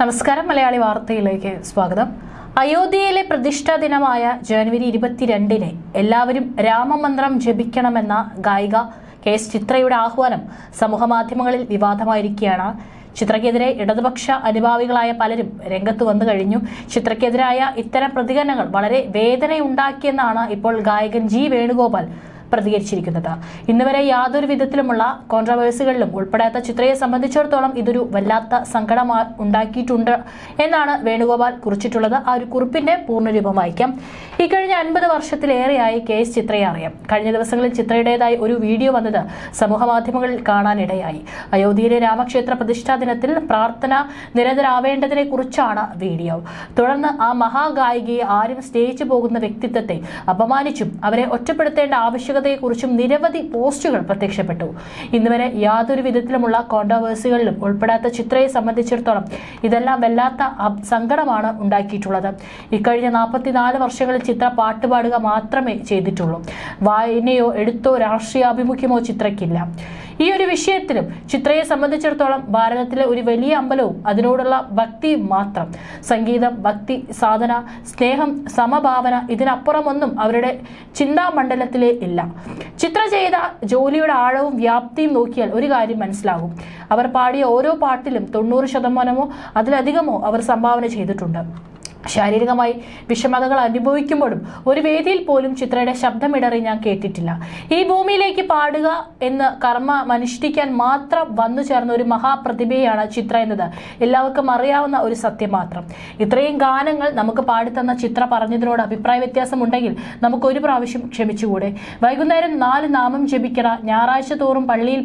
നമസ്കാരം, മലയാളി വാർത്തയിലേക്ക് സ്വാഗതം. അയോധ്യയിലെ പ്രതിഷ്ഠാ ദിനമായ ജനുവരി 22-ന് എല്ലാവരും രാമമന്ത്രം ജപിക്കണമെന്ന ഗായിക KS ചിത്രയുടെ ആഹ്വാനം സമൂഹമാധ്യമങ്ങളിൽ വിവാദമായിരിക്കുകയാണ്. ചിത്രയ്ക്കെതിരെ ഇടതുപക്ഷ അനുഭാവികളായ പലരും രംഗത്ത് വന്നു കഴിഞ്ഞു. ചിത്രയ്ക്കെതിരായ ഇത്തരം പ്രതികരണങ്ങൾ വളരെ വേദനയുണ്ടാക്കിയെന്നാണ് ഇപ്പോൾ ഗായകൻ G വേണുഗോപാൽ പ്രതികരിച്ചിരിക്കുന്നത്. ഇന്നുവരെ യാതൊരു വിധത്തിലുമുള്ള കോൺട്രവേഴ്സികളിലും ഉൾപ്പെടാത്ത ചിത്രയെ സംബന്ധിച്ചിടത്തോളം ഇതൊരു വല്ലാത്ത സങ്കടം ഉണ്ടാക്കിയിട്ടുണ്ട് എന്നാണ് വേണുഗോപാൽ കുറിച്ചിട്ടുള്ളത്. ആ ഒരു കുറിപ്പിന്റെ പൂർണ്ണരൂപം വായിക്കാം. ഇക്കഴിഞ്ഞ 50 വർഷത്തിലേറെയായി KS ചിത്രയെ അറിയാം. കഴിഞ്ഞ ദിവസങ്ങളിൽ ചിത്രയുടേതായി ഒരു വീഡിയോ വന്നത് സമൂഹ മാധ്യമങ്ങളിൽ കാണാനിടയായി. അയോധ്യയിലെ രാമക്ഷേത്ര പ്രതിഷ്ഠാ ദിനത്തിൽ പ്രാർത്ഥന നിരതരാവേണ്ടതിനെ കുറിച്ചാണ് വീഡിയോ. തുടർന്ന് ആ മഹാഗായികയെ ആരും സ്നേഹിച്ചു പോകുന്ന വ്യക്തിത്വത്തെ അപമാനിച്ചും അവരെ ഒറ്റപ്പെടുത്തേണ്ട ആവശ്യകത കുറിച്ചും നിരവധി പോസ്റ്റുകൾ പ്രത്യക്ഷപ്പെട്ടു. ഇന്നുവരെ യാതൊരു വിധത്തിലുമുള്ള കോൺട്രവേഴ്സികളിലും ഉൾപ്പെടാത്ത ചിത്രയെ സംബന്ധിച്ചിടത്തോളം ഇതെല്ലാം വല്ലാത്ത സങ്കടമാണ് ഉണ്ടാക്കിയിട്ടുള്ളത്. ഇക്കഴിഞ്ഞ 44 വർഷങ്ങളിൽ ചിത്ര പാട്ടുപാടുക മാത്രമേ ചെയ്തിട്ടുള്ളൂ. വായനയോ എഴുത്തോ രാഷ്ട്രീയാഭിമുഖ്യമോ ചിത്രയ്ക്കില്ല. ഈ ഒരു വിഷയത്തിലും ചിത്രയെ സംബന്ധിച്ചിടത്തോളം ഭാരതത്തിലെ ഒരു വലിയ അമ്പലവും അതിനോടുള്ള ഭക്തിയും മാത്രം. സംഗീതം, ഭക്തി, സാധന, സ്നേഹം, സമഭാവന, ഇതിനപ്പുറമൊന്നും അവരുടെ ചിന്താമണ്ഡലത്തിലേ ഇല്ല. ചിത്ര ചെയ്ത ജോലിയുടെ ആഴവും വ്യാപ്തിയും നോക്കിയാൽ ഒരു കാര്യം മനസ്സിലാകും. അവർ പാടിയ ഓരോ പാട്ടിലും 90% അതിലധികമോ അവർ സംഭാവന ചെയ്തിട്ടുണ്ട്. ശാരീരികമായി വിഷമതകൾ അനുഭവിക്കുമ്പോഴും ഒരു വേദിയിൽ പോലും ചിത്രയുടെ ശബ്ദമിടറി ഞാൻ കേട്ടിട്ടില്ല. ഈ ഭൂമിയിലേക്ക് പാടുക എന്ന് അനുഷ്ഠിക്കാൻ മാത്രം വന്നു ചേർന്ന ഒരു മഹാപ്രതിഭയാണ് ചിത്ര എന്നത് എല്ലാവർക്കും അറിയാവുന്ന ഒരു സത്യം മാത്രം. ഇത്രയും ഗാനങ്ങൾ നമുക്ക് പാടിത്തന്ന ചിത്ര പറഞ്ഞതിനോട് അഭിപ്രായ വ്യത്യാസമുണ്ടെങ്കിൽ നമുക്ക് ഒരു പ്രാവശ്യം ക്ഷമിച്ചുകൂടെ? വൈകുന്നേരം 4 നാമം ജപിക്കണം, ഞായറാഴ്ച തോറും പള്ളിയിൽ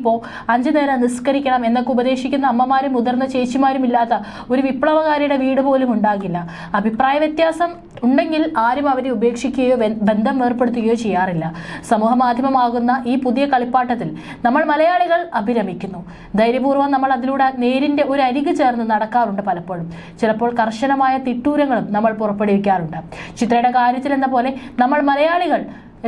5 നേരം നിസ്കരിക്കണം എന്നൊക്കെ ഉപദേശിക്കുന്ന അമ്മമാരും മുതിർന്ന ചേച്ചിമാരും ഇല്ലാത്ത ഒരു വിപ്ലവകാരിയുടെ വീട് പോലും ഉണ്ടാകില്ല. അഭിപ്രായ വ്യത്യാസം ഉണ്ടെങ്കിൽ ആരും അവരെ ഉപേക്ഷിക്കുകയോ ബന്ധം വേർപ്പെടുത്തുകയോ ചെയ്യാറില്ല. സമൂഹ മാധ്യമമാകുന്ന ഈ പുതിയ കളിപ്പാട്ടത്തിൽ നമ്മൾ മലയാളികൾ അഭിരമിക്കുന്നു. ധൈര്യപൂർവ്വം നമ്മൾ അതിലൂടെ നേരിന്റെ ഒരു അരികു ചേർന്ന് നടക്കാറുണ്ട്. പലപ്പോഴും ചിലപ്പോൾ കർശനമായ തിട്ടൂരങ്ങളും നമ്മൾ പുറപ്പെടുവിക്കാറുണ്ട്. ചിത്രയുടെ കാര്യത്തിൽ എന്ന പോലെ നമ്മൾ മലയാളികൾ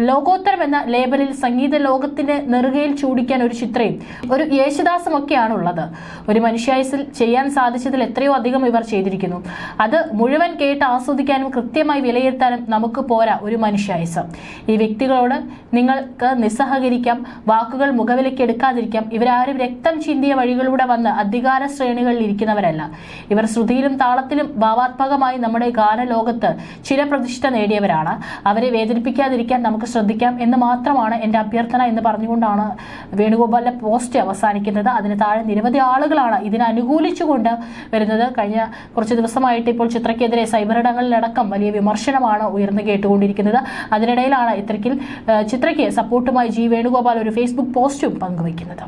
ലോകോത്തരം എന്ന ലേബലിൽ സംഗീത ലോകത്തിന്റെ നെറുകയിൽ ചൂടിക്കാൻ ഒരു ചിത്രയും ഒരു യേശുദാസും ഒക്കെയാണ് ഉള്ളത്. ഒരു മനുഷ്യായുസിൽ ചെയ്യാൻ സാധിച്ചതിൽ എത്രയോ അധികം ഇവർ ചെയ്തിരിക്കുന്നു. അത് മുഴുവൻ കേട്ട് ആസ്വദിക്കാനും കൃത്യമായി വിലയിരുത്താനും നമുക്ക് പോരാ ഒരു മനുഷ്യായുസ്. ഈ വ്യക്തികളോട് നിങ്ങൾക്ക് നിസ്സഹകരിക്കാം, വാക്കുകൾ മുഖവിലേക്ക് എടുക്കാതിരിക്കാം. ഇവരാരും രക്തം ചിന്തിയ വഴികളിലൂടെ വന്ന് അധികാര ശ്രേണികളിൽ ഇരിക്കുന്നവരല്ല. ഇവർ ശ്രുതിയിലും താളത്തിലും ഭാവാത്മകമായി നമ്മുടെ ഗാനലോകത്ത് ചിരപ്രതിഷ്ഠ നേടിയവരാണ്. അവരെ വേദനിപ്പിക്കാതിരിക്കാൻ നമുക്ക് ശ്രദ്ധിക്കാം എന്ന് മാത്രമാണ് എൻ്റെ അഭ്യർത്ഥന എന്ന് പറഞ്ഞുകൊണ്ടാണ് വേണുഗോപാലിന്റെ പോസ്റ്റ് അവസാനിക്കുന്നത്. അതിന് താഴെ നിരവധി ആളുകളാണ് ഇതിനെ അനുകൂലിച്ചുകൊണ്ട് വരുന്നത്. കഴിഞ്ഞ കുറച്ച് ദിവസമായിട്ട് ഇപ്പോൾ ചിത്രയ്ക്കെതിരെ സൈബറിടങ്ങളിലടക്കം വലിയ വിമർശനമാണ് ഉയർന്നു കേട്ടുകൊണ്ടിരിക്കുന്നത്. അതിനിടയിലാണ് ഇത്തരത്തിൽ ചിത്രയ്ക്ക് സപ്പോർട്ടുമായി G വേണുഗോപാൽ ഒരു ഫേസ്ബുക്ക് പോസ്റ്റും പങ്കുവയ്ക്കുന്നത്.